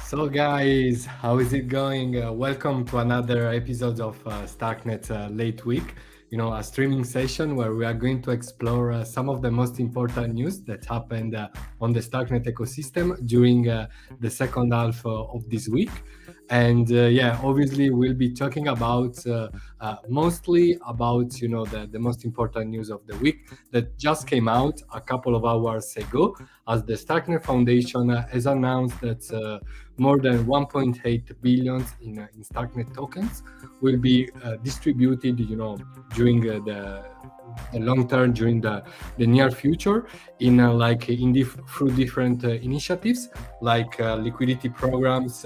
So guys, how is it going? Welcome to another episode of Starknet Late Week, a streaming session where we are going to explore some of the most important news that happened on the Starknet ecosystem during the second half of this week. And obviously we'll be talking about mostly about the most important news of the week that just came out a couple of hours ago, as the Starknet Foundation has announced that more than 1.8 billion in Starknet tokens will be distributed, during the long term, during the near future, through different initiatives like liquidity programs,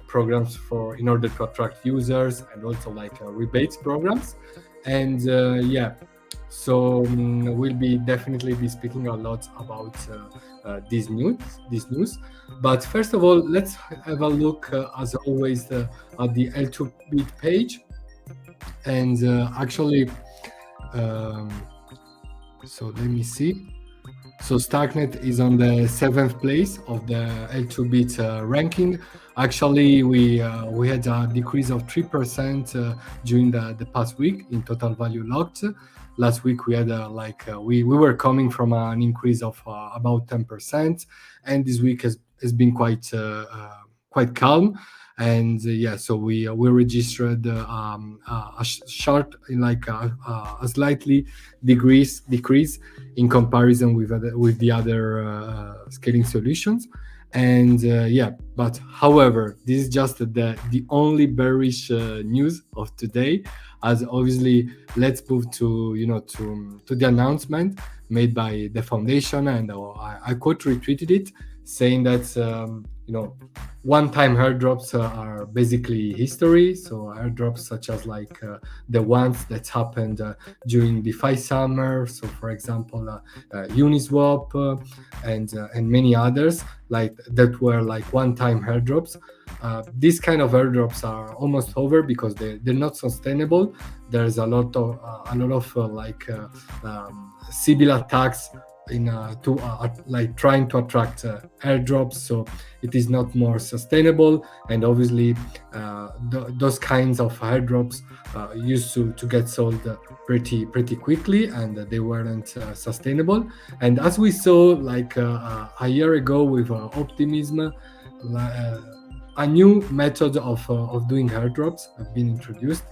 programs in order to attract users, and also like rebates programs. And so we'll be definitely be speaking a lot about this news. But first of all, let's have a look, as always, at the L2Bit page. And so let me see. So Starknet is on the 7th place of the L2Bit ranking. Actually, we had a decrease of 3% during the past week in total value locked. Last week we had we were coming from an increase of about 10%, and this week has been quite calm. And so we registered a short, a slightly decrease in comparison with the other scaling solutions. And but however, this is just the only bearish news of today. As obviously, let's move to to the announcement made by the foundation, and I quote retweeted it, saying that one-time airdrops are basically history. So airdrops such as like the ones that happened during DeFi summer. So for example, Uniswap and many others like that were like one-time airdrops. These kind of airdrops are almost over because they're not sustainable. There's a lot of Sybil attacks in to like trying to attract airdrops, so it is not more sustainable. And obviously those kinds of airdrops used to get sold pretty quickly, and they weren't sustainable. And as we saw like a year ago with Optimism, a new method of doing airdrops have been introduced,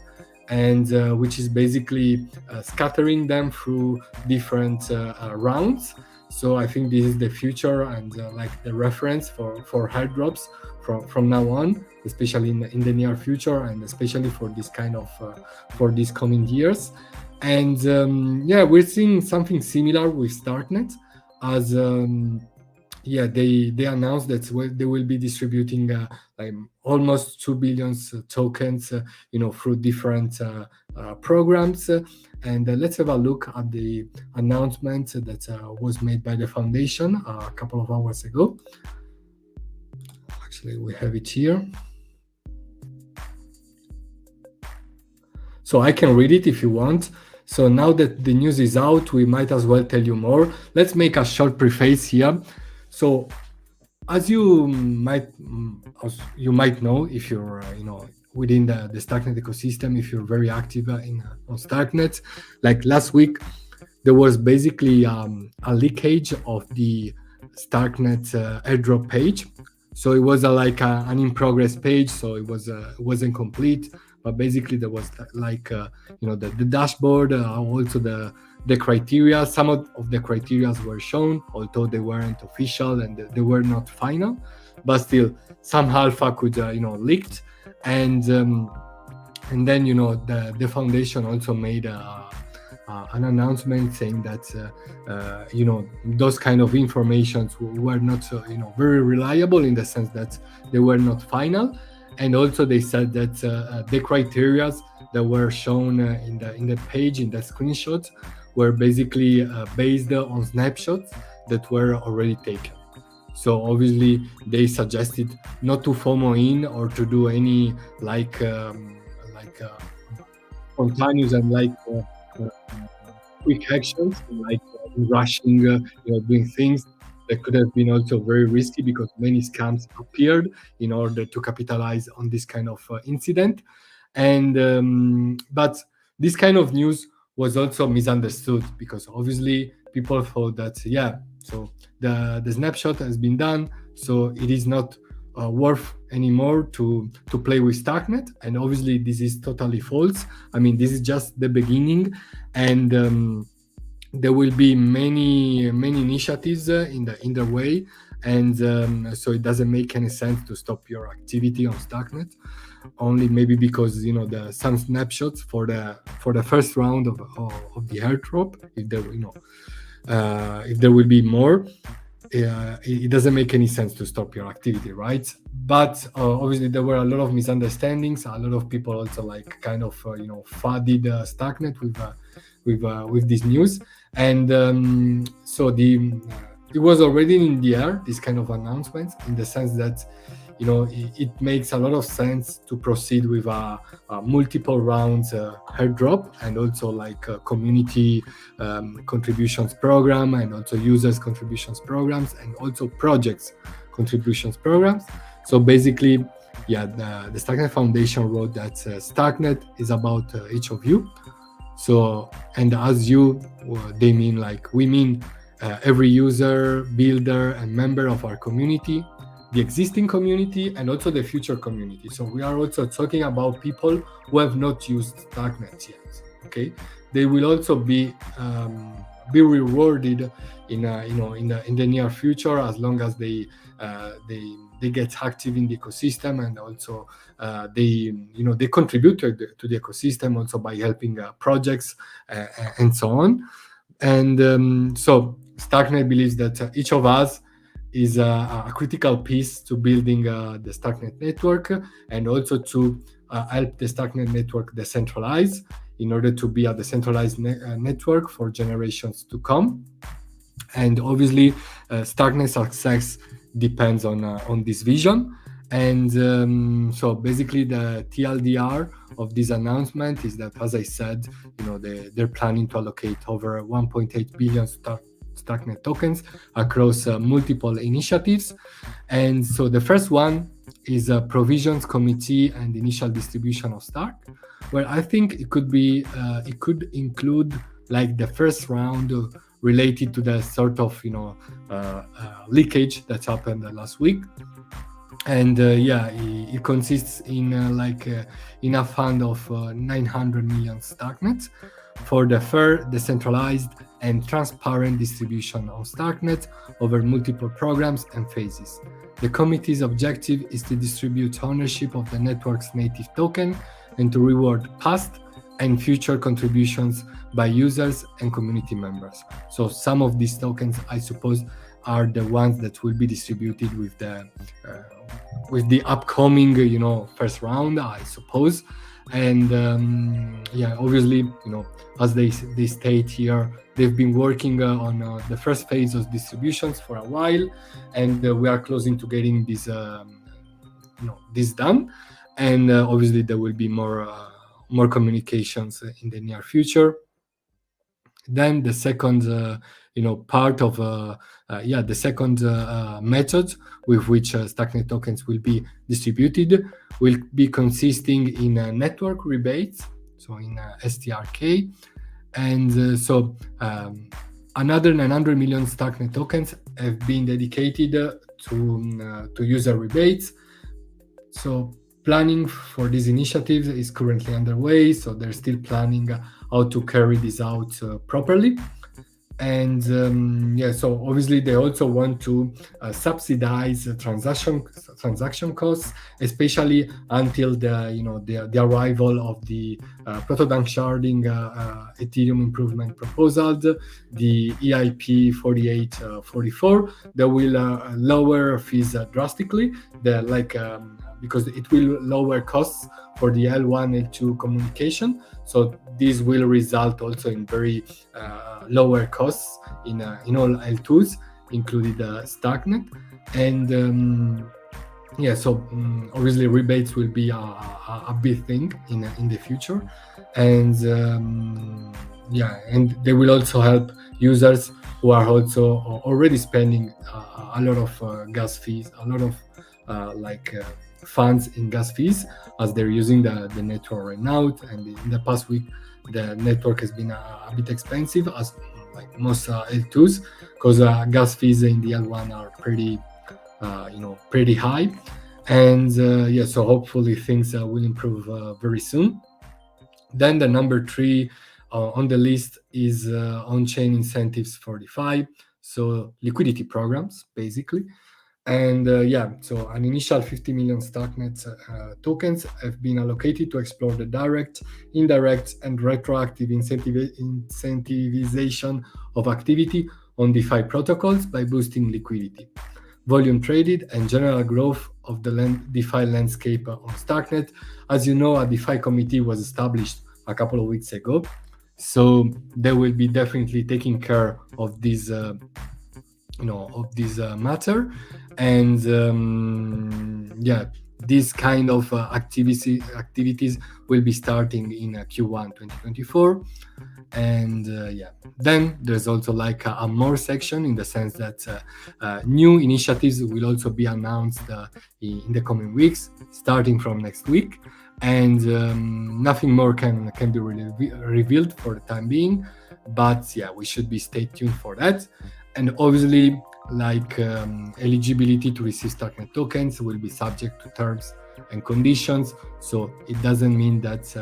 and which is basically scattering them through different rounds. So I think this is the future, and like the reference for airdrops from now on, especially in the near future, and especially for this kind of for these coming years. And we're seeing something similar with Starknet, as they announced that they will be distributing like almost 2 billion tokens through different programs. And let's have a look at the announcement that was made by the foundation a couple of hours ago. Actually, we have it here, so I can read it if you want. So now that the news is out, we might as well tell you more. Let's make a short preface here. So, as you might know, if you're within the Starknet ecosystem, if you're very active on Starknet, like last week, there was basically a leakage of the Starknet airdrop page. So it was an in progress page, so it wasn't complete. But basically, there was the dashboard, also the criteria. Some of the criteria were shown, although they weren't official and they were not final. But still, some alpha could leaked, and then the foundation also made an announcement saying that those kind of informations were not very reliable, in the sense that they were not final. And also they said that the criteria that were shown in the page, in the screenshot, were basically based on snapshots that were already taken. So obviously they suggested not to FOMO in or to do any spontaneous and quick actions, like rushing, doing things that could have been also very risky, because many scams appeared in order to capitalize on this kind of incident. And but this kind of news was also misunderstood, because obviously people thought that so the snapshot has been done, so it is not worth anymore to play with Starknet. And obviously this is totally false. I mean, this is just the beginning, and there will be many initiatives in the way, and so it doesn't make any sense to stop your activity on Starknet, only maybe because some snapshots for the first round of the airdrop, if there will be more, it doesn't make any sense to stop your activity, right? But obviously there were a lot of misunderstandings. A lot of people also flooded Starknet with this news, and so it was already in the air, this kind of announcements, in the sense that it makes a lot of sense to proceed with a multiple rounds airdrop, and also a community contributions program, and also users contributions programs, and also projects contributions programs. So basically, the Starknet Foundation wrote that Starknet is about each of you. So, and as you, they mean we mean every user, builder, and member of our community, the existing community, and also the future community. So we are also talking about people who have not used Starknet yet. Okay, they will also be be rewarded in in the near future, as long as they get active in the ecosystem, and also they contribute to the ecosystem also by helping projects and so on. And so Starknet believes that each of us is a critical piece to building the Starknet network, and also to help the Starknet network decentralize in order to be a decentralized network for generations to come. And obviously, Starknet success depends on this vision. And so basically, the TLDR of this announcement is that, as I said, they're planning to allocate over 1.8 billion Starknet tokens across multiple initiatives. And so the first one is a provisions committee and initial distribution of Stark, where I think it could include like the first round related to the sort of leakage that happened last week. And it consists in in a fund of 900 million Starknets for the fair, decentralized, and transparent distribution of Starknet over multiple programs and phases. The committee's objective is to distribute ownership of the network's native token and to reward past and future contributions by users and community members. So some of these tokens, I suppose, are the ones that will be distributed with the upcoming first round, I suppose. And obviously, as they state here, they've been working on the first phase of distributions for a while, and we are closing to getting this this done. And obviously there will be more communications in the near future. Then the second part of the second method with which Starknet tokens will be distributed will be consisting in network rebates, so in STRK. And so another 900 million Starknet tokens have been dedicated to user rebates. So planning for these initiatives is currently underway, so they're still planning how to carry this out properly. And so obviously they also want to subsidize transaction costs, especially until the arrival of the proto-dunk sharding Ethereum improvement proposal, the EIP 4844, that will lower fees drastically. Because it will lower costs for the L1, L2 communication. So this will result also in very lower costs in all L2s, including the Starknet. And obviously rebates will be a big thing in the future. And and they will also help users who are also already spending a lot of gas fees, a lot of funds in gas fees, as they're using the network right now. And in the past week, the network has been a bit expensive, as like most L2s, because gas fees in the L1 are pretty high. And so hopefully things will improve very soon. Then the number 3 on the list is on-chain incentives for DeFi, so liquidity programs basically. And so an initial 50 million Starknet tokens have been allocated to explore the direct, indirect, and retroactive incentivization of activity on DeFi protocols by boosting liquidity, volume traded, and general growth of the DeFi landscape on Starknet. As you know, a DeFi committee was established a couple of weeks ago, so they will be definitely taking care of this matter. And this kind of activities will be starting in Q1 2024. And then there's also like a more section, in the sense that new initiatives will also be announced in the coming weeks, starting from next week. And nothing more can be revealed for the time being, but we should be stay tuned for that. And obviously, eligibility to receive Starknet tokens will be subject to terms and conditions. So it doesn't mean that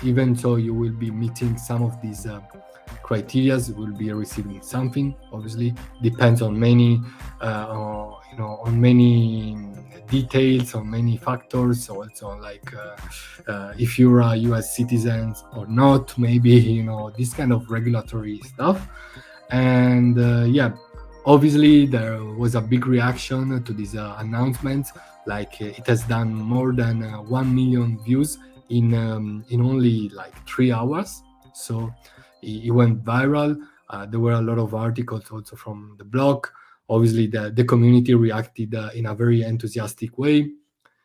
even though you will be meeting some of these criteria will be receiving something. Obviously, depends on many, on many details, on many factors. So it's on like if you're a U.S. citizen or not, maybe this kind of regulatory stuff. And yeah, obviously there was a big reaction to this announcement. Like it has done more than 1 million views in only like 3 hours. So it went viral. There were a lot of articles also from the blog. Obviously, the community reacted in a very enthusiastic way.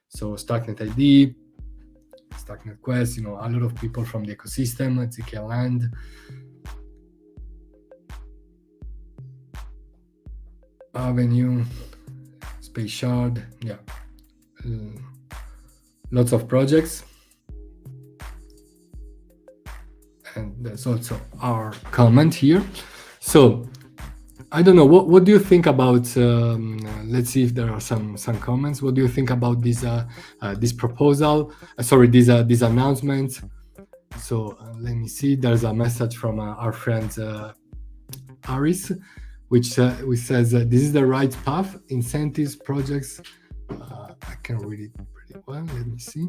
So Starknet ID, Starknet Quest, a lot of people from the ecosystem, ZK Land, Avenue, Space Shard, yeah, lots of projects. And there's also our comment here. So I don't know, what do you think about let's see if there are some comments. What do you think about this proposal, this announcement? So let me see, there's a message from our friend Aris, which says this is the right path, incentives, projects. I can read it pretty well. Let me see.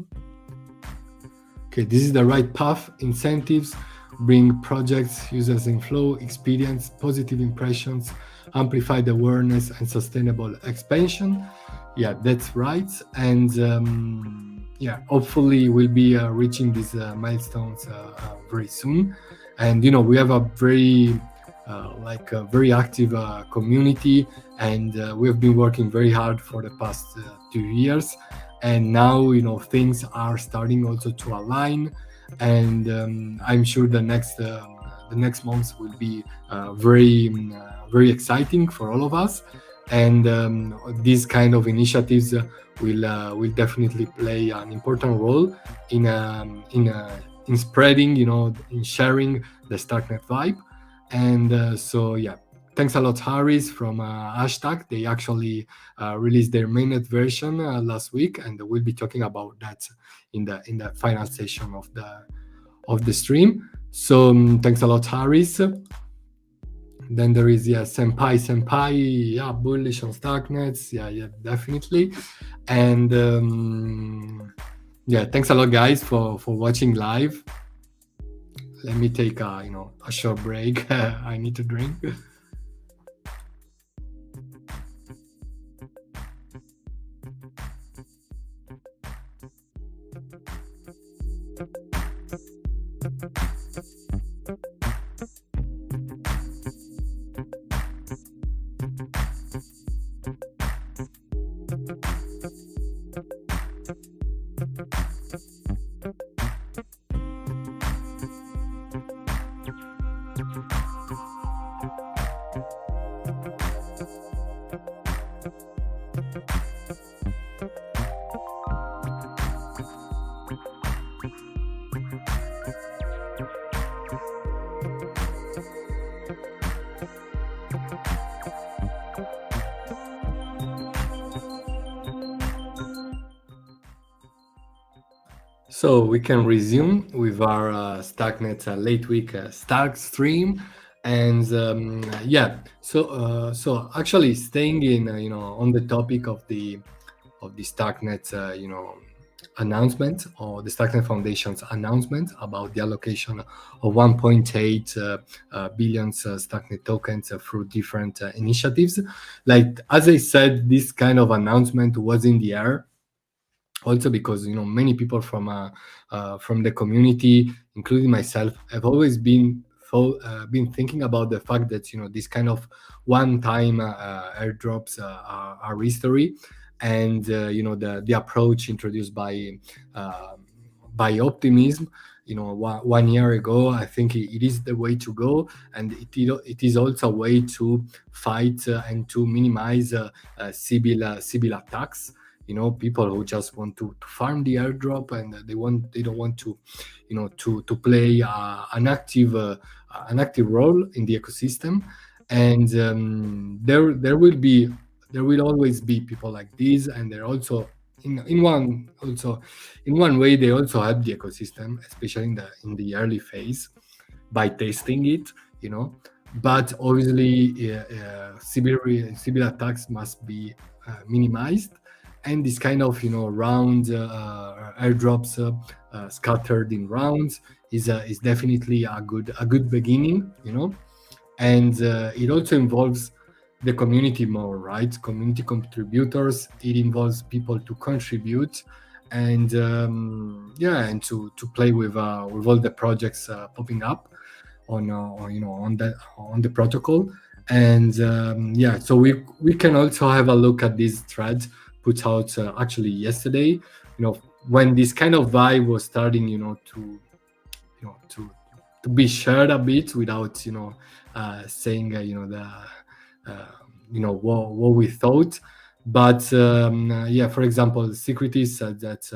Okay, this is the right path, incentives, bring projects, users in flow, experience, positive impressions, amplified awareness, and sustainable expansion. Yeah, that's right. And yeah, hopefully we'll be reaching these milestones very soon. And we have a very very active community, and we have been working very hard for the past 2 years. And now things are starting also to align, and I'm sure the next months will be very exciting for all of us. And these kind of initiatives will definitely play an important role in spreading, in sharing the Starknet vibe. And so yeah, thanks a lot, Harris from Ashtak. They actually released their mainnet version last week, and we'll be talking about that in the final session of the stream. So thanks a lot, Harris. Then there is Senpai, yeah, bullish on Starknets, yeah, definitely. And yeah, thanks a lot, guys, for watching live. Let me take a short break. I need to drink. So we can resume with our Starknet late week Stark stream, and yeah. So actually, staying in on the topic of the Starknet announcement, or the Starknet Foundation's announcement about the allocation of 1.8 billion Starknet tokens through different initiatives. Like as I said, this kind of announcement was in the air. Also because many people from the community, including myself, have always been thinking about the fact that this kind of one-time airdrops are history, and the approach introduced by Optimism 1 year ago. I think it is the way to go, and it is also a way to fight and to minimize Sybil attacks. People who just want to farm the airdrop, and they don't want to to play an active role in the ecosystem. And there will always be people like these, and they're also in one way they also help the ecosystem, especially in the early phase, by testing it. you know. But obviously, cyber attacks must be minimized, and this kind of round airdrops scattered in rounds is definitely a good beginning, and it also involves the community more, right? Community contributors. It involves people to contribute, and and to play with all the projects popping up on the protocol. And so we can also have a look at this thread put out actually yesterday, when this kind of vibe was starting, to be shared a bit without saying what we thought. But for example, Security said that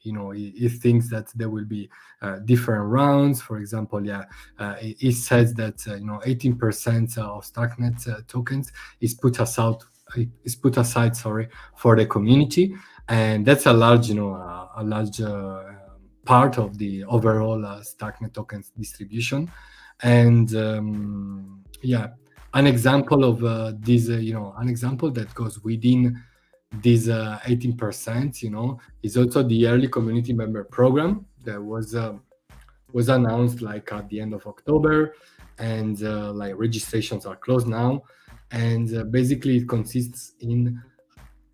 it thinks that there will be different rounds. For example, it says that 18% of Starknet tokens is put aside, sorry, for the community, and that's a large part of the overall Starknet tokens distribution. And an example of this, an example that goes within this 18%, is also the early community member program that was announced like at the end of October, and like registrations are closed now. And basically it consists in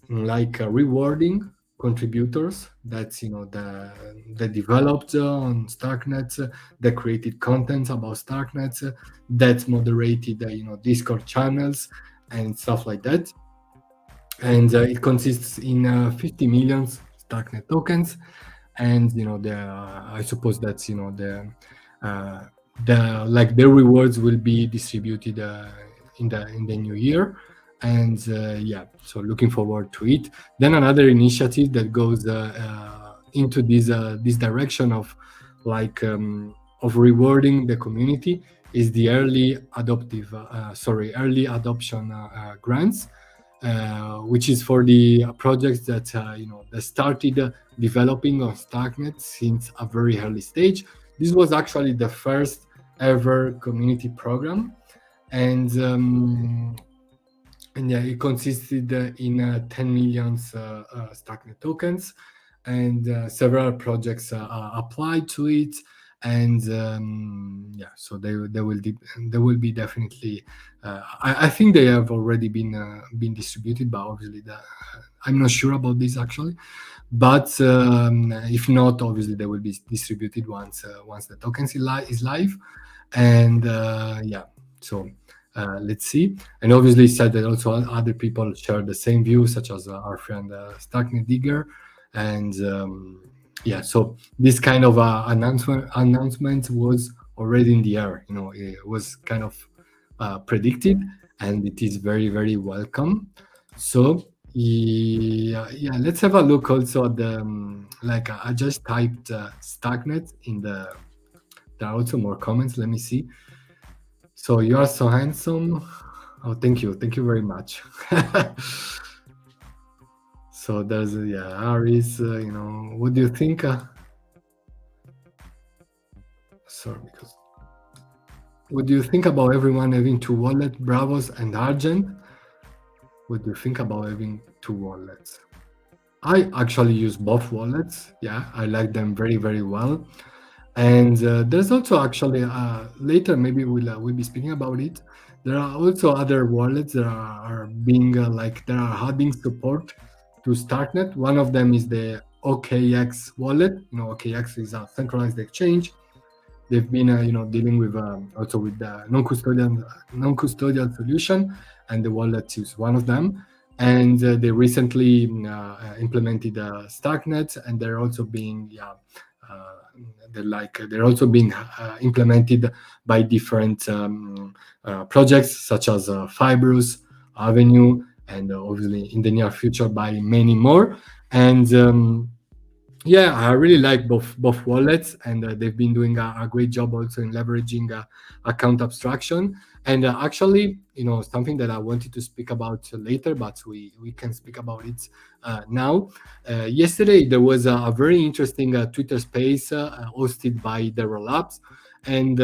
like rewarding contributors that that developed on Starknet, that created content about Starknet, that moderated Discord channels and stuff like that. And it consists in 50 million Starknet tokens. And I suppose that the rewards will be distributed in the new year. And so looking forward to it. Then another initiative that goes into this direction of of rewarding the community is the early adoption grants, which is for the projects that that started developing on Starknet since a very early stage. This was actually the first ever community program, and it consisted in 10 million Starknet tokens, and several projects applied to it. And so they will be definitely. I think they have already been distributed, but obviously I'm not sure about this actually. But if not, obviously they will be distributed once the tokens is live. And so let's see. And obviously said that also other people share the same view, such as our friend Starknet Digger. And so this kind of announcement was already in the air. It was kind of predicted, and it is very, very welcome. So let's have a look also at the I just typed Starknet in the. There are also more comments. Let me see. So you are so handsome. Oh, thank you very much. So there's Aris. What do you think? Sorry, because what do you think about everyone having two wallets, Bravos and Argent? What do you think about having two wallets? I actually use both wallets. Yeah, I like them very, very well. And there's also actually later maybe we'll be speaking about it. There are also other wallets that are being that are adding support to Starknet. One of them is the OKX wallet. OKX is a centralized exchange. They've been dealing with also with the non-custodial solution, and the wallet is one of them. And they recently implemented Starknet, and they're also being they're also being implemented by different projects such as Fibrous, Avenue, and obviously in the near future by many more. And I really like both wallets, and they've been doing a great job also in leveraging account abstraction. And actually, something that I wanted to speak about later, but we can speak about it now. Yesterday, there was a very interesting Twitter space hosted by the Rollups, and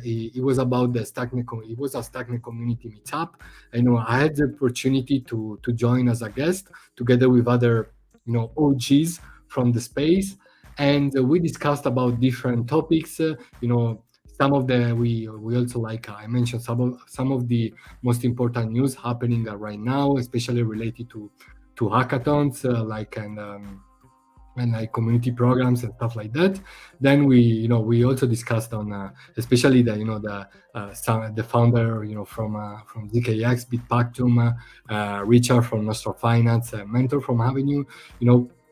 it was about the It was a Starknet community meetup. I had the opportunity to join as a guest together with other OGs from the space, and we discussed about different topics. Some of the we also, like I mentioned, some of the most important news happening right now, especially related to hackathons, and like community programs and stuff like that. Then we also discussed on especially the founder from ZKX, Bitpactum, Richard from Nostro Finance, mentor from Avenue,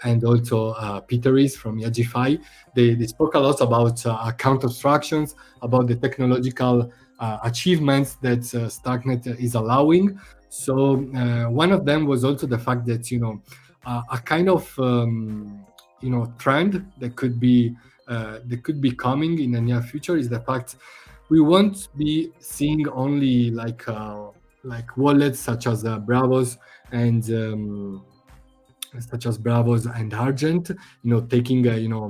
and also Peter is from Yagify. They spoke a lot about account abstractions, about the technological achievements that Starknet is allowing. So one of them was also the fact that a kind of trend that could be coming in the near future is the fact we won't be seeing only like wallets such as Bravos and Argent, taking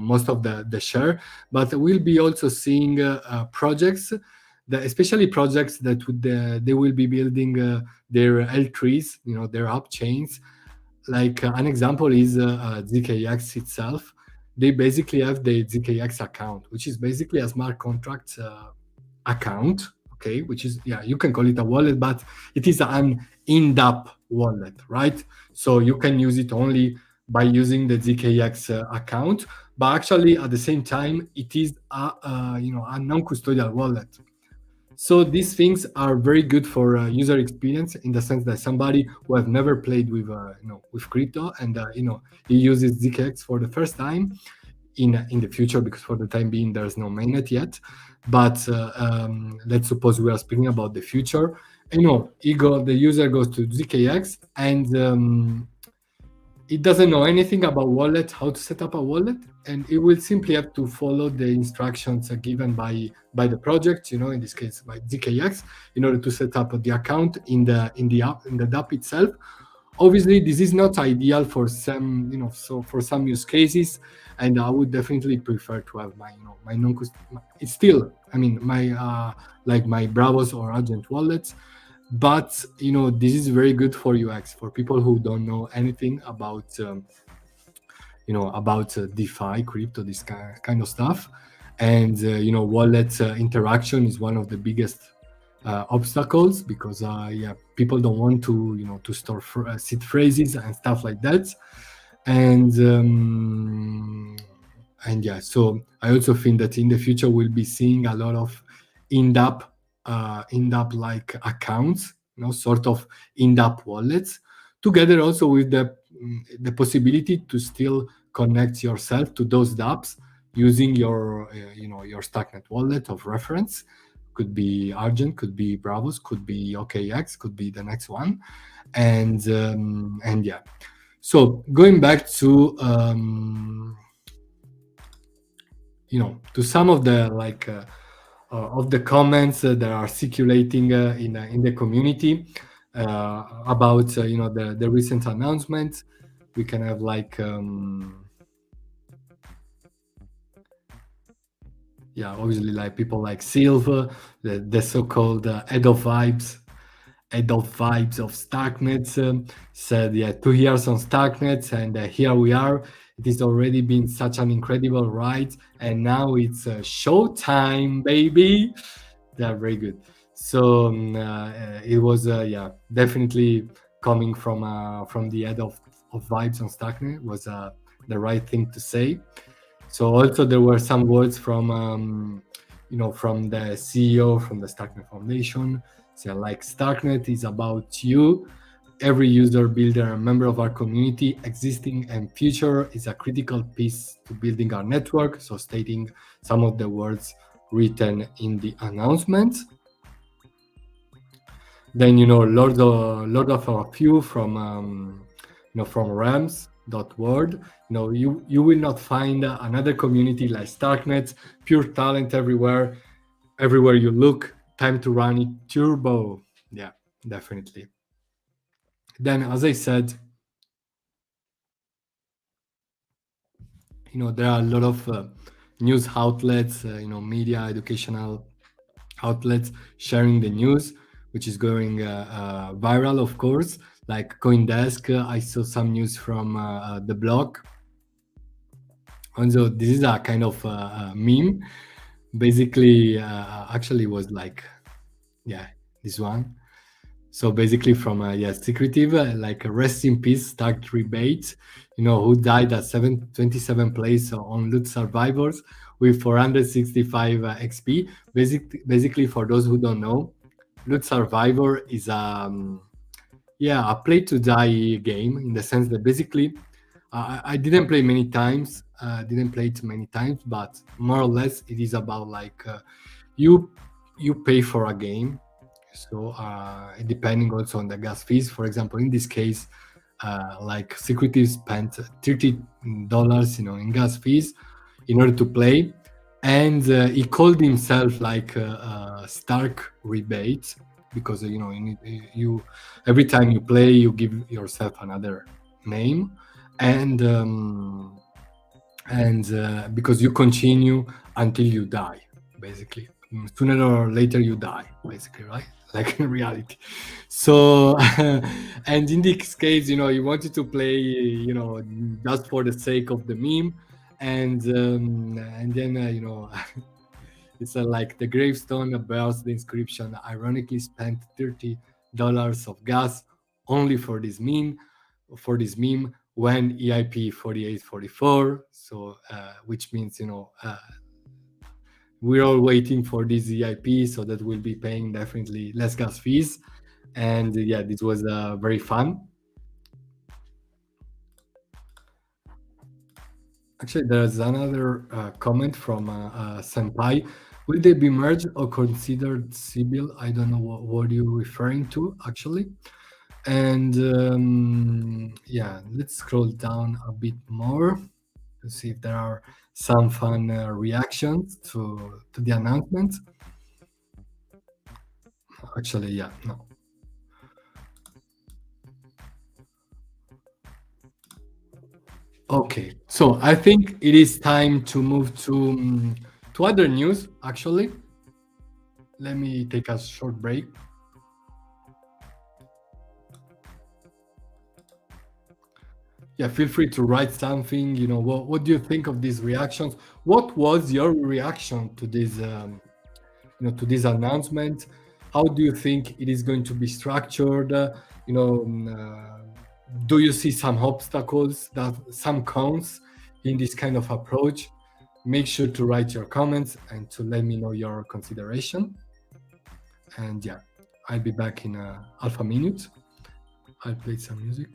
most of the share, but we'll be also seeing projects, especially projects that they will be building their L3s, their up chains. Like an example is ZKX itself. They basically have the ZKX account, which is basically a smart contract account. Okay, which is, yeah, you can call it a wallet, but it is an in-app wallet, right? So you can use it only by using the ZKX account, but actually at the same time it is a non-custodial wallet. So these things are very good for user experience, in the sense that somebody who have never played with crypto, and he uses ZKX for the first time in the future, because for the time being there's no mainnet yet. But let's suppose we are speaking about the future. The user goes to ZKX, and it doesn't know anything about wallet, how to set up a wallet, and it will simply have to follow the instructions given by the project, in this case by ZKX, in order to set up the account in the app, in the dApp itself. Obviously this is not ideal for some, for some use cases, and I would definitely prefer to have my non, it's still, I mean, my like my Bravos or Argent wallets. But this is very good for UX, for people who don't know anything about DeFi, crypto, this kind of stuff. And wallet interaction is one of the biggest obstacles, because yeah, people don't want to store seed phrases and stuff like that. And yeah, so I also think that in the future we'll be seeing a lot of in-app like accounts, sort of in-app wallets, together also with the possibility to still connect yourself to those dApps using your Starknet wallet of reference. Could be Argent, could be Bravos, could be OKX, could be the next one. And yeah, so going back to to some of the of the comments that are circulating in the community about the recent announcement. We can have obviously, like people like Silva, the so-called head of vibes of Starknet, said, yeah, 2 years on Starknet, and here we are. It has already been such an incredible ride, and now it's showtime, baby. They're very good. So it was, yeah, definitely coming from the head of vibes on Starknet was the right thing to say. So also there were some words from the CEO from the Starknet Foundation. So like, Starknet is about you. Every user, builder, and member of our community, existing and future, is a critical piece to building our network. So stating some of the words written in the announcement. Then Lord of a few from from Rams.world. You will not find another community like Starknet. Pure talent everywhere you look. Time to run it turbo. Yeah, definitely. Then, as I said, there are a lot of news outlets, media, educational outlets sharing the news, which is going viral, of course. Like CoinDesk, I saw some news from the blog. And so this is a kind of meme. Basically, actually was like, yeah, this one. So basically, from secretive, like rest in peace, Stark Rebate, who died at 727 place on Loot Survivors with 465 XP. Basically, for those who don't know, Loot Survivor is a play to die game, in the sense that basically I didn't play many times, didn't play it many times, but more or less it is about like you you pay for a game, so depending also on the gas fees. For example, in this case, like Secretive spent $30, in gas fees in order to play, and he called himself like Stark Rebate, because you every time you play you give yourself another name, and because you continue until you die, basically. Sooner or later you die, basically, right? Like in reality. So and in this case, you wanted to play, just for the sake of the meme, and then it's like the gravestone bears the inscription, ironically spent $30 of gas only for this meme when EIP 4844. So which means we're all waiting for this EIP, so that we'll be paying definitely less gas fees. And yeah, this was very fun. Actually, there's another comment from Senpai. Will they be merged or considered Sibyl? I don't know what you're referring to, actually. And yeah, let's scroll down a bit more to see if there are some fun reactions to the announcement. Actually, yeah, no. Okay, so I think it is time to move to other news. Actually, let me take a short break. Yeah, feel free to write something. What do you think of these reactions? What was your reaction to this to this announcement? How do you think it is going to be structured? Do you see some obstacles, some cons in this kind of approach? Make sure to write your comments and to let me know your consideration. And yeah, I'll be back in half a minute. I'll play some music.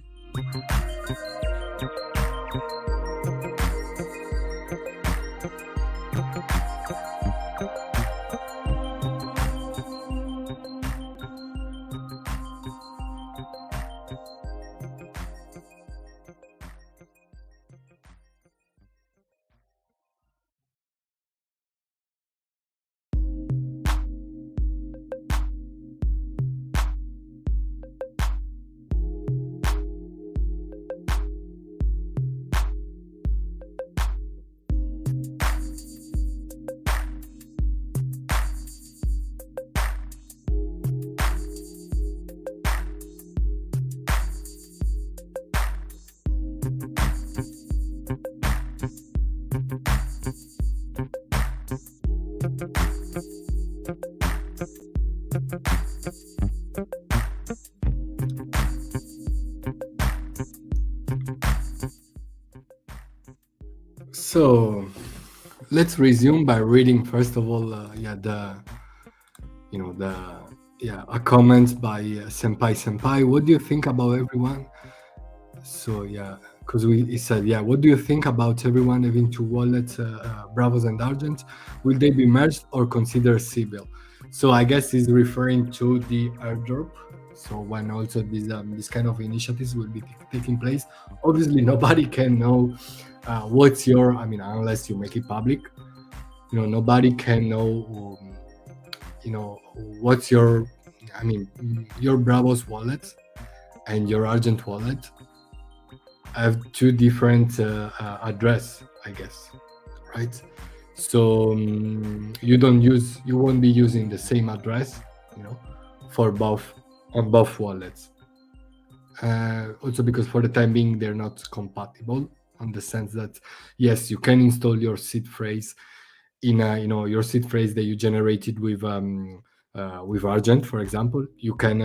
So let's resume by reading first of all, a comment by Senpai. What do you think about everyone? So yeah, because he said, yeah, what do you think about everyone having two wallets, Bravos and Argent? Will they be merged or consider Sibyl? So I guess he's referring to the airdrop. So when also this kind of initiatives will be taking place, obviously nobody can know what's your, unless you make it public, nobody can know, what's your, your Bravos wallet and your Argent wallet have two different address, I guess, right? So you won't be using the same address, you know, for both on both wallets. Also because for the time being they're not compatible, on the sense that yes, you can install your seed phrase in your seed phrase that you generated with Argent, for example. You can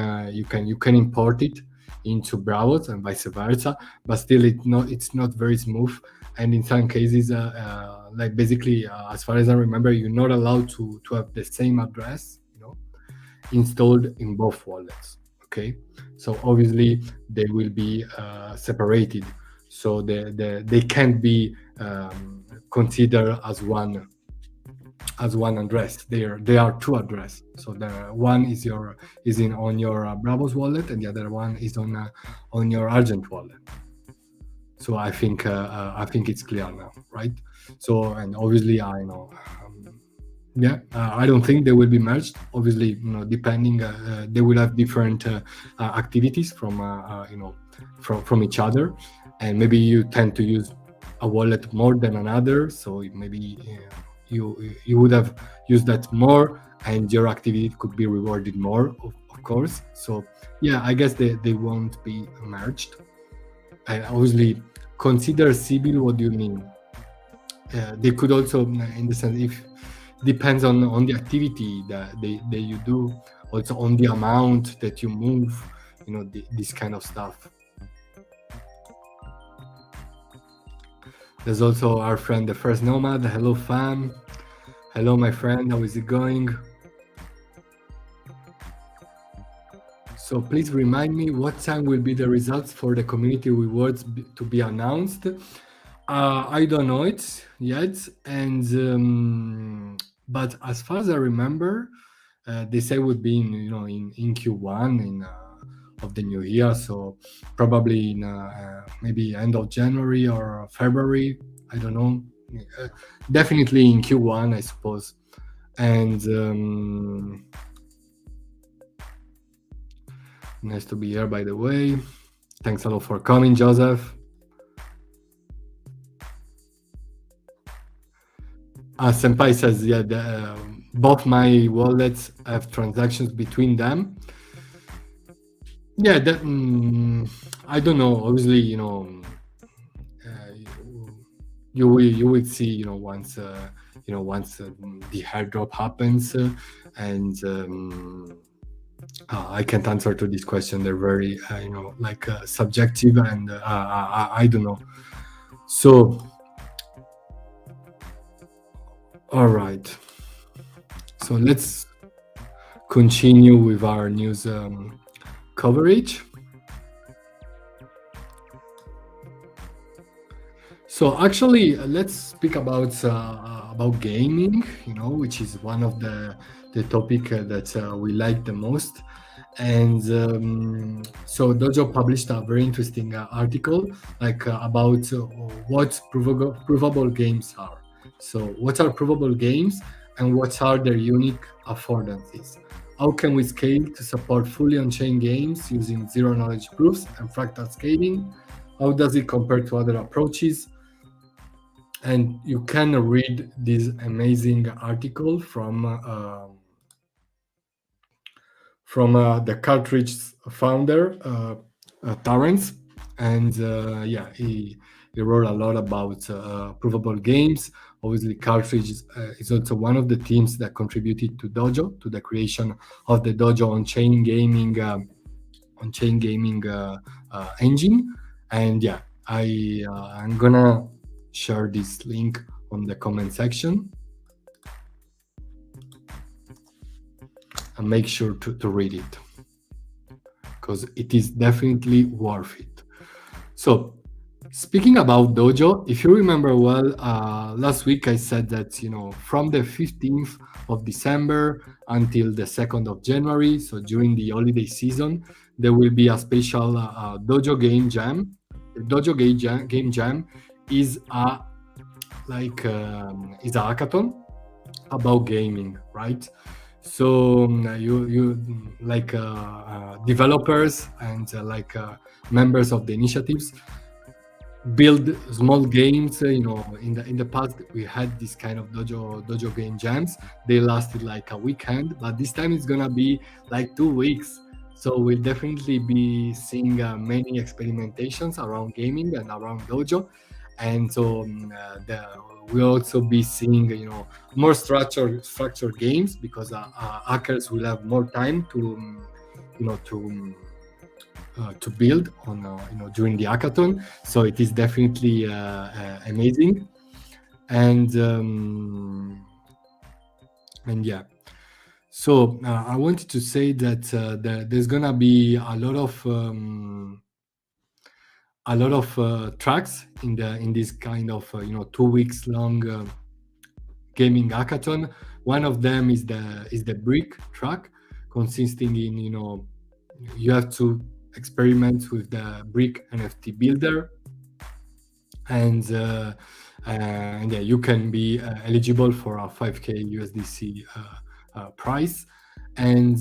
import it into browsers and vice versa, but still it's not very smooth. And in some cases, like basically, as far as I remember, you're not allowed to have the same address, installed in both wallets. Okay, so obviously they will be separated, so they can't be considered as one address. They are two address. So the one is in on your Bravos wallet, and the other one is on your Argent wallet. So I think it's clear now, right? So, and obviously I know. Yeah, I don't think they will be merged. Obviously, depending, they will have different activities from each other, and maybe you tend to use a wallet more than another. So maybe you would have used that more, and your activity could be rewarded more, of course. So yeah, I guess they won't be merged. And obviously, consider Sibyl. What do you mean? They could also, in the sense, if depends on the activity that you do, also on the amount that you move, this kind of stuff. There's also our friend, the first nomad. Hello, fam. Hello, my friend. How is it going? So please remind me, what time will be the results for the community rewards to be announced? I don't know it yet, and but as far as I remember, they say would be in Q1 of the new year, so probably in maybe end of January or February. I don't know. Definitely in Q1, I suppose. And nice to be here, by the way. Thanks a lot for coming, Joseph. Senpai says, yeah, both my wallets have transactions between them. Yeah, I don't know. Obviously, you will see, once once the airdrop happens, and I can't answer to this question. They're very subjective, and I don't know. So, all right. So let's continue with our news coverage. So actually, let's speak about gaming, which is one of the topic that we like the most. And so Dojo published a very interesting article, about what provable games are. So what are provable games, and what are their unique affordances? How can we scale to support fully on-chain games using zero-knowledge proofs and fractal scaling? How does it compare to other approaches? And you can read this amazing article from the cartridge founder, Terrence, and yeah, he wrote a lot about provable games. Obviously, Cartridge is also one of the teams that contributed to Dojo, to the creation of the Dojo on-chain gaming engine. And yeah, I'm gonna share this link on the comment section, and make sure to read it, because it is definitely worth it. So, speaking about Dojo, if you remember well, last week I said that from the 15th of December until the 2nd of January, so during the holiday season, there will be a special Dojo Game Jam. The Dojo Game Jam is a hackathon about gaming, right? So you developers and members of the initiatives build small games. In the past we had this kind of dojo game jams. They lasted like a weekend, but this time it's gonna be like 2 weeks. So we'll definitely be seeing many experimentations around gaming and around dojo, and so we'll also be seeing more structured games, because hackers will have more time to to build on during the hackathon. So it is definitely amazing, and yeah. So I wanted to say that there's gonna be a lot of tracks in this kind of 2 weeks long gaming hackathon. One of them is the brick track, consisting in you have to experiment with the brick NFT builder, and yeah, you can be eligible for a 5k USDC price and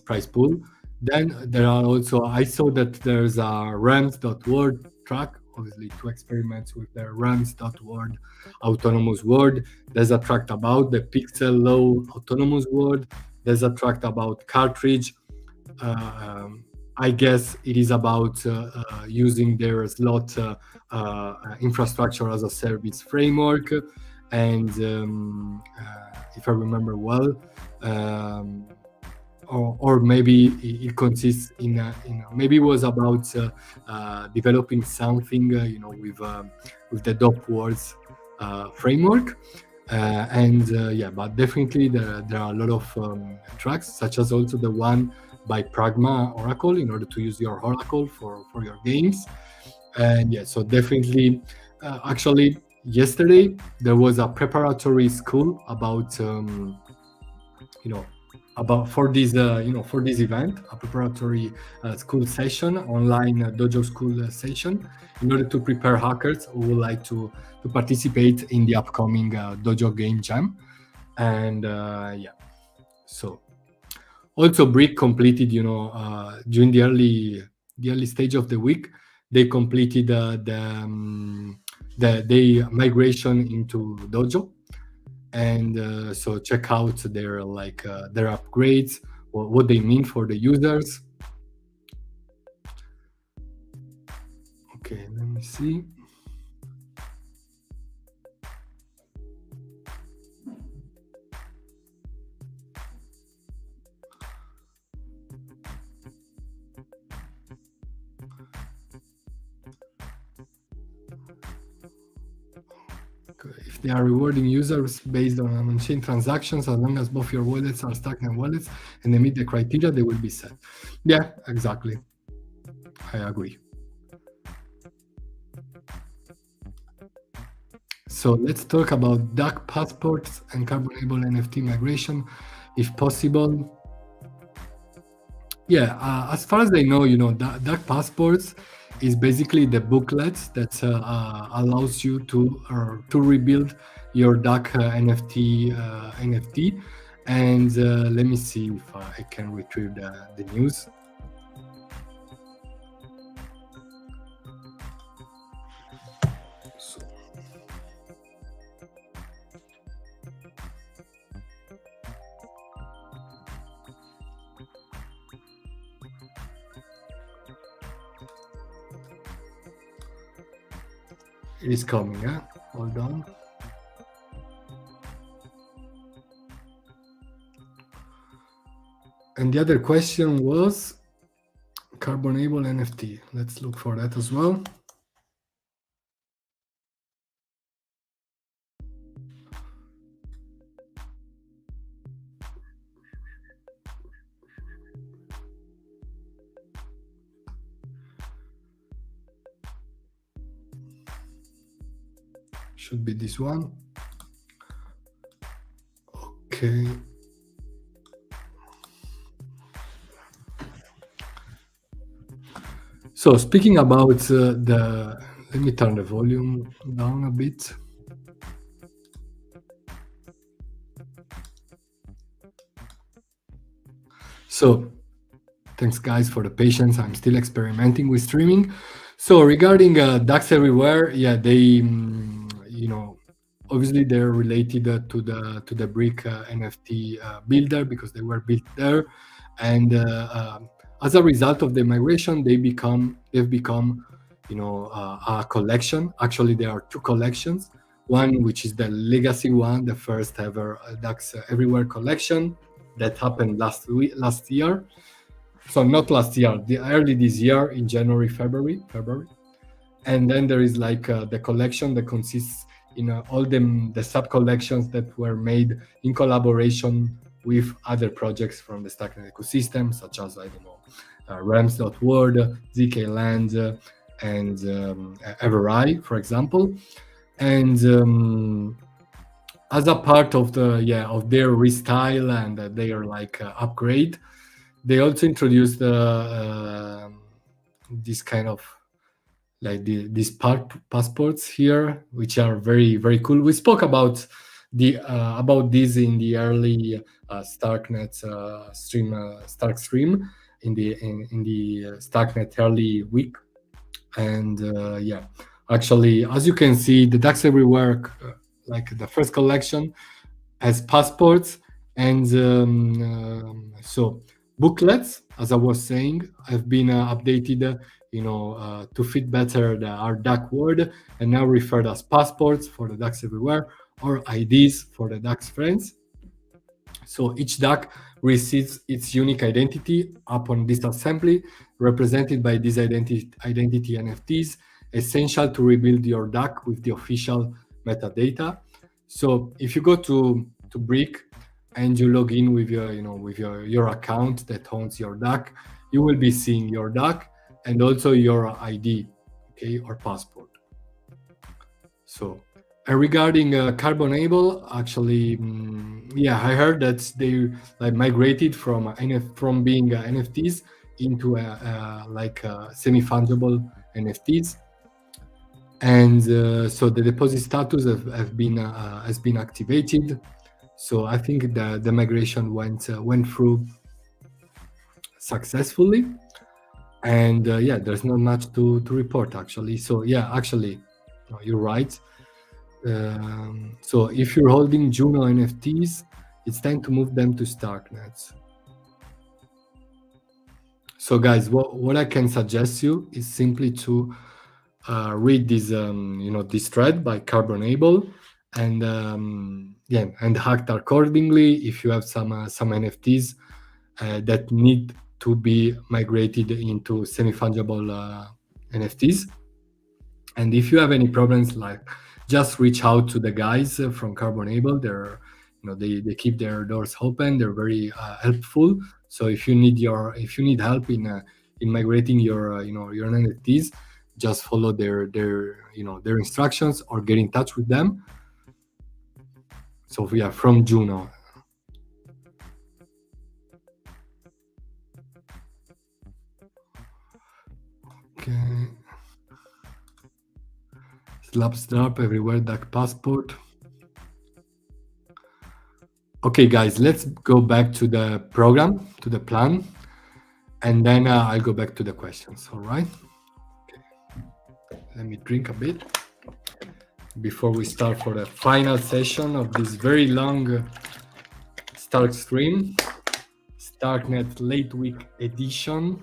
price pool. Then there are also, I saw that there's a rams.world track, obviously to experiment with the rams.world autonomous world. There's a track about the pixel low autonomous world. There's a track about cartridge. I guess it is about using their slot infrastructure as a service framework, and if I remember well, or maybe it consists maybe it was about developing something with the dop words framework. Yeah, but definitely there are a lot of tracks, such as also the one by Pragma Oracle, in order to use your Oracle for your games. And yeah, so definitely, actually, yesterday there was a preparatory school about for this for this event, a preparatory school session, online dojo school session, in order to prepare hackers who would like to participate in the upcoming Dojo Game Jam. And yeah, so also BrickCompleted, during the early stage of the week, they completed the migration into Dojo. And so check out their upgrades, or what they mean for the users. Okay, let me see. If they are rewarding users based on on-chain transactions, as long as both your wallets are Starknet wallets and they meet the criteria, they will be set. Yeah, exactly. I agree. So let's talk about DAC passports and carbonable NFT migration, if possible. Yeah, as far as I know, DAC passports is basically the booklet that allows you to rebuild your DAC NFT. And let me see if I can retrieve the news. So, it is coming, yeah? Hold on. And the other question was carbonable NFT. Let's look for that as well. Should be this one. Okay. So speaking about let me turn the volume down a bit. So thanks guys for the patience. I'm still experimenting with streaming. So regarding DAX everywhere, yeah, they obviously they're related to the brick NFT builder because they were built there, and as a result of the migration, they've become a collection. Actually, there are two collections. One which is the legacy one, the first ever DAX everywhere collection that happened last year. So not last year, the early this year in February, and then there is like the collection that consists in all the sub collections that were made in collaboration with other projects from the Starknet ecosystem, such as I don't know, Rams.world, ZK Land, and Everai, for example, and as a part of their restyle and their like upgrade, they also introduced this kind of like these passports here, which are very very cool. We spoke about this in the early Starknet Stark stream in the Starknet early week, and yeah, actually, as you can see, the DAX everywhere, like the first collection, has passports and so booklets, as I was saying, have been updated to fit better our DAC word, and now referred as passports for the DAX everywhere or IDs for the DAX friends. So each DAC receives its unique identity upon disassembly, represented by these identity NFTs, essential to rebuild your DAC with the official metadata. So if you go to Brick and you log in with your account that owns your DAC, you will be seeing your DAC and also your ID, okay, or passport. So regarding Carbonable, actually, yeah, I heard that they like migrated from being NFTs into semi-fungible NFTs, and so the deposit status has been activated. So I think the migration went through successfully, and yeah, there's not much to report actually. So yeah, actually, you're right. So if you're holding Juno NFTs, it's time to move them to Starknet. So guys, what I can suggest you is simply to read this this thread by Carbonable, and yeah, and act accordingly if you have some NFTs that need to be migrated into semi-fungible NFTs. And if you have any problems, like just reach out to the guys from Carbonable. They're they keep their doors open. They're very helpful. So if you need help in migrating your your NFTs, just follow their instructions or get in touch with them. So we are from Juno. Okay. Slapstrap everywhere, DAC passport. Okay, guys, let's go back to the program, to the plan, and then I'll go back to the questions, all right? Okay. Let me drink a bit before we start for the final session of this very long Stark stream, Starknet Late Week edition.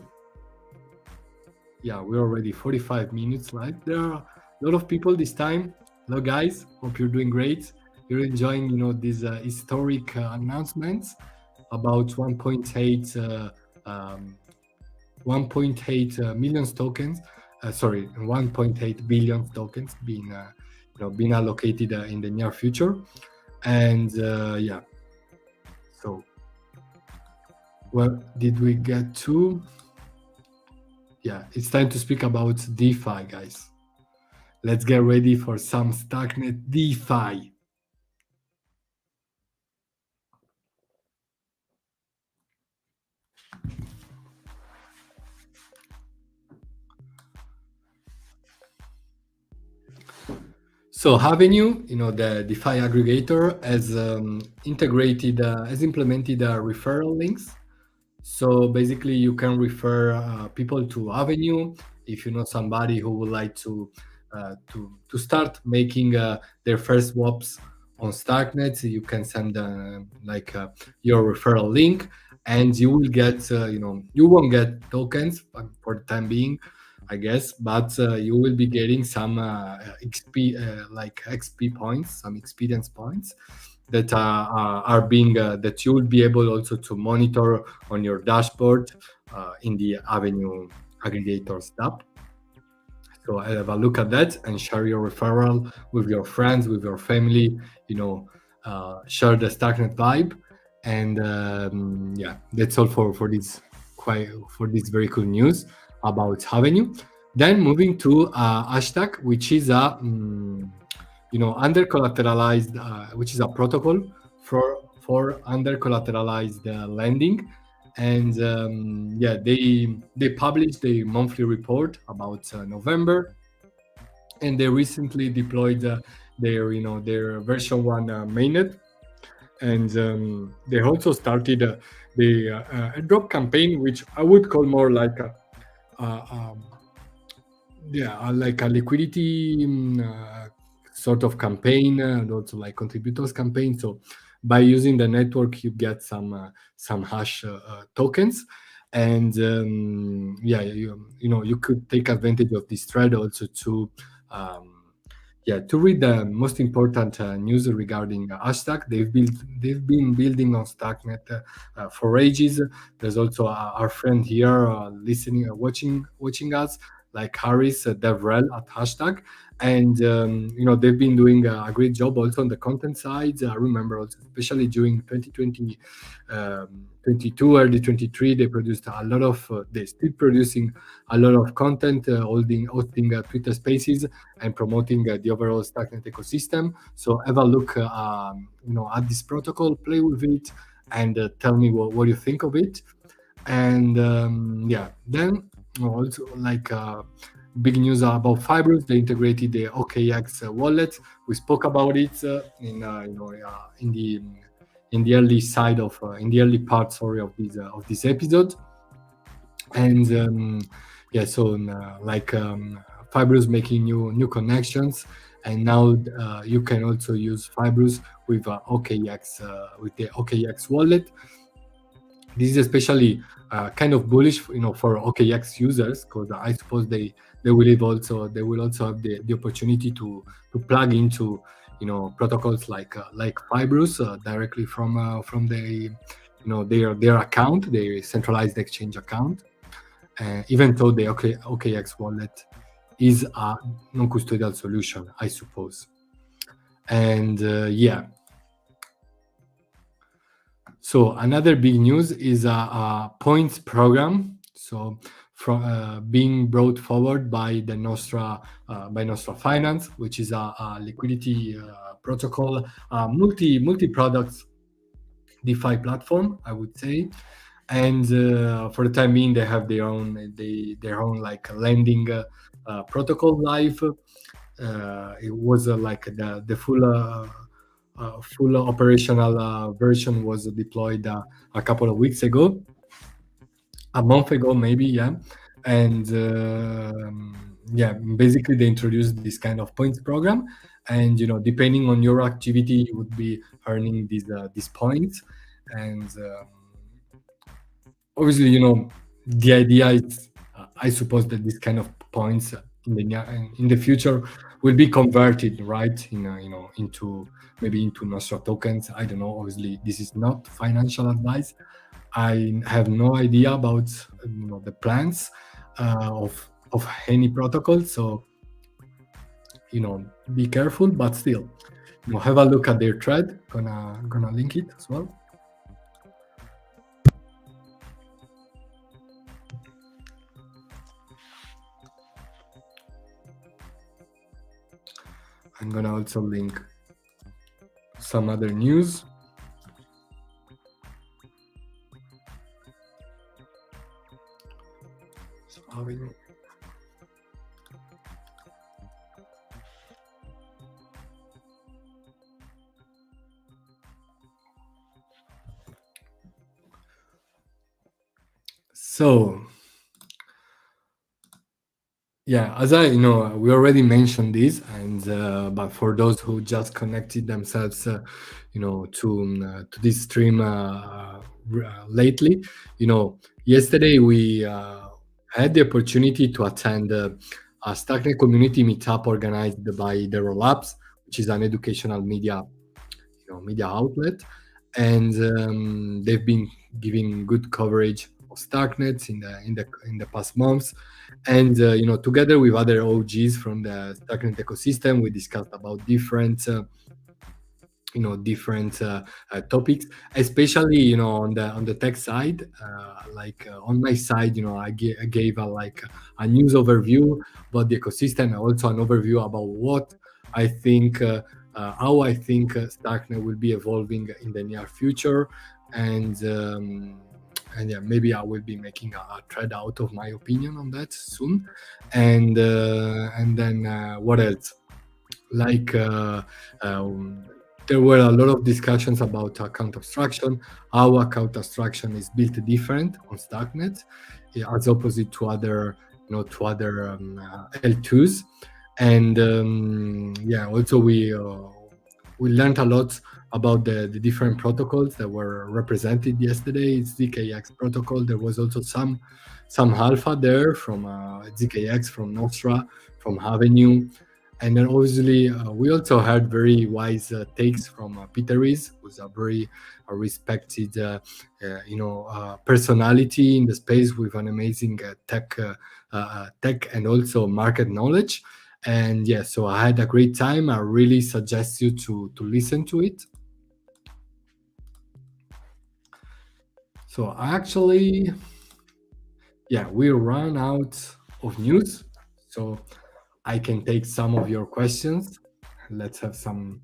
Yeah, we're already 45 minutes live. There are a lot of people this time. Hello, guys. Hope you're doing great. You're enjoying, these historic announcements about 1.8 million tokens. 1.8 billion tokens being allocated in the near future, and yeah. So, where did we get to? Yeah, it's time to speak about DeFi, guys. Let's get ready for some Starknet DeFi. So Avenue, the DeFi aggregator, has implemented referral links. So basically, you can refer people to Avenue if you know somebody who would like to start making their first swaps on Starknet. You can send your referral link, and you will get you won't get tokens for the time being, I guess, but you will be getting some XP like XP points, some experience points that are being that you will be able also to monitor on your dashboard in the Avenue aggregators tab. So have a look at that and share your referral with your friends, with your family. Share the Starknet vibe, and yeah, that's all for this for this very cool news about Avenue. Then moving to Ashtak, which is a under collateralized, which is a protocol for under collateralized lending, and yeah, they published a monthly report about November, and they recently deployed their version one mainnet, and they also started a drop campaign, which I would call more like a yeah, like a liquidity sort of campaign, and also like contributors campaign. So by using the network, you get some hash tokens, and yeah, you could take advantage of this thread also to um, yeah, to read the most important news regarding Ashtak. They've been building on Starknet for ages. There's also our friend here listening, watching us, like Harris Devrel at Hashtag, and they've been doing a great job also on the content side. I remember also, especially during 2020, 22, early 23, they produced a lot of. They still producing a lot of content, hosting Twitter Spaces and promoting the overall Starknet ecosystem. So have a look, at this protocol, play with it, and tell me what you think of it. And yeah, then also like big news about Fibrous. They integrated the OKX wallet. We spoke about it in the early side of in the early part, sorry, of this episode. And yeah, so Fibrous making new connections, and now you can also use Fibrous with OKX with the OKX wallet. This is especially kind of bullish, for OKX users, because I suppose they will also have the opportunity to plug into protocols like Fibrous directly from their account, their centralized exchange account, even though the OKX wallet is a non-custodial solution, I suppose. And yeah, so another big news is a points program. So from being brought forward by the Nostra Finance, which is a liquidity protocol, multi products DeFi platform, I would say. And for the time being, they have their own like lending protocol live. It was like the full operational version was deployed a couple of weeks ago, a month ago maybe, yeah. And yeah, basically they introduced this kind of points program, and depending on your activity, you would be earning these points. And obviously, the idea is, I suppose, that this kind of points in the future will be converted, right, into maybe into Nostra tokens. I don't know. Obviously, this is not financial advice. I have no idea about the plans of any protocol. So be careful, but still, have a look at their thread. Gonna link it as well. I'm gonna also link some other news. So So, yeah, as we already mentioned this, and but for those who just connected themselves, to this stream lately, yesterday we had the opportunity to attend a Starknet community meetup organized by the Rollups, which is an educational media outlet, and they've been giving good coverage of Starknet in the past months. And together with other OGs from the Starknet ecosystem, we discussed about different topics, especially on the tech side. On my side, I gave a news overview about the ecosystem, and also an overview about what I think how I think Starknet will be evolving in the near future. And yeah, maybe I will be making a thread out of my opinion on that soon. And then what else? Like there were a lot of discussions about account abstraction, how account abstraction is built different on Starknet, as opposite to other L2s. And yeah, also we learned a lot about the different protocols that were represented yesterday. It's ZKX protocol. There was also some alpha there from ZKX, from Nostra, from Avenue. And then obviously, we also heard very wise takes from Peter Rees, who's a very respected, personality in the space with an amazing tech and also market knowledge. And yeah, so I had a great time. I really suggest you to listen to it. So actually, yeah, we ran out of news. So I can take some of your questions. Let's have some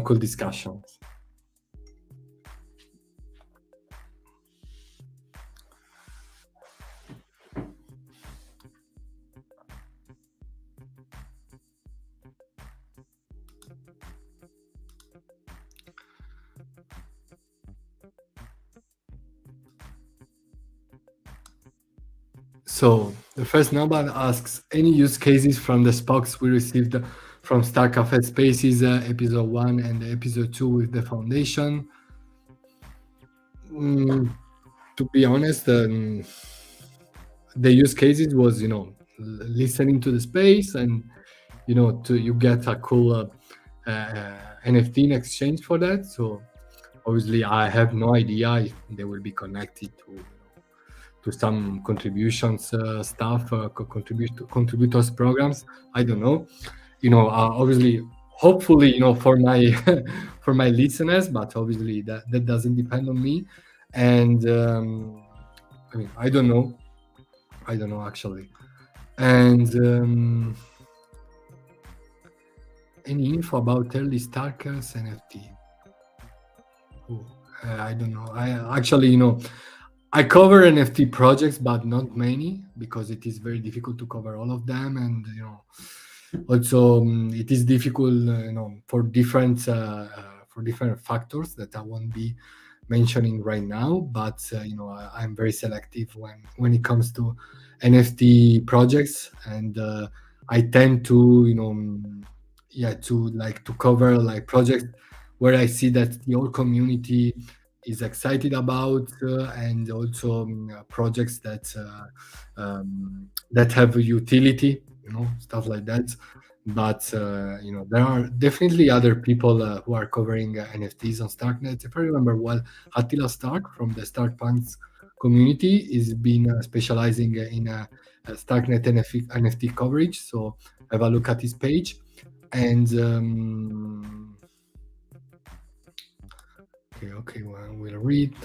cool discussions. So the first number asks, any use cases from the spokes we received from Star Cafe Spaces episode 1 and episode 2 with the foundation? To be honest, the use cases was listening to the space, and you get a cool NFT in exchange for that. So obviously I have no idea if they will be connected to some contributions stuff, contributors programs. I don't know. Obviously, hopefully, for my for my listeners, but obviously that doesn't depend on me. And I mean, I don't know actually. And any info about early Starkers NFT? I don't know. I actually, I cover NFT projects, but not many, because it is very difficult to cover all of them, and also it is difficult, for different factors that I won't be mentioning right now. But I'm very selective when it comes to NFT projects, and I tend to to cover like projects where I see that the whole community is excited about, and also projects that have a utility, stuff like that. But there are definitely other people who are covering NFTs on Starknet. If I remember well, Attila Stark from the Starkpunks community is been specializing in Starknet NFT coverage. So have a look at his page. And okay, well, we'll read.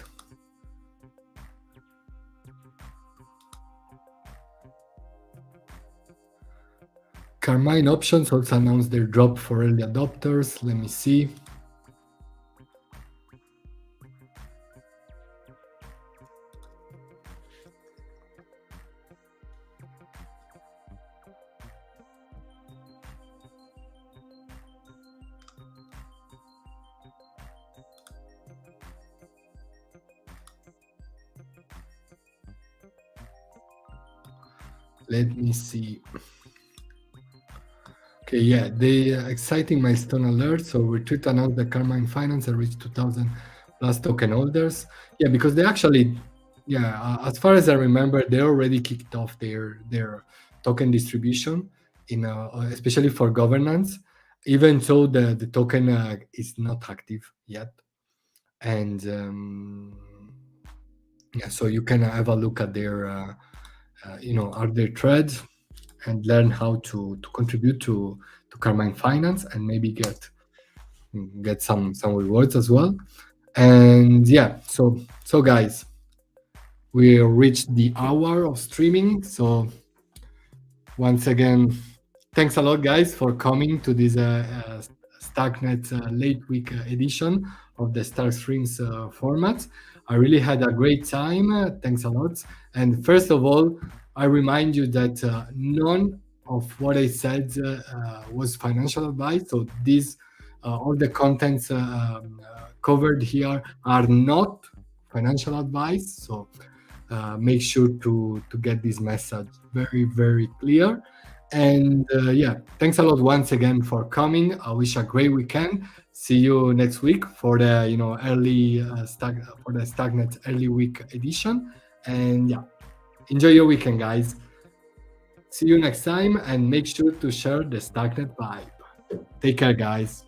Carmine Options also announced their drop for early adopters. Let me see. Let me see. Okay, yeah, the exciting milestone alert. So Retreat announced that Carmine Finance has reached 2,000 plus token holders. Yeah, because they actually, yeah, as far as I remember, they already kicked off their token distribution in especially for governance, even though the token is not active yet. And yeah, so you can have a look at their, are their threads and learn how to contribute to Carmine Finance and maybe get some rewards as well. And yeah, so guys, we reached the hour of streaming. So once again, thanks a lot, guys, for coming to this Starknet late week edition of the Star Streams format. I really had a great time. Thanks a lot. And first of all, I remind you that none of what I said was financial advice. So these all the contents covered here are not financial advice. So make sure to get this message very clear. And yeah, thanks a lot once again for coming. I wish a great weekend. See you next week for the early for the Stagnet early week edition. And yeah, enjoy your weekend, guys. See you next time, and make sure to share the Stagnet vibe. Take care, guys.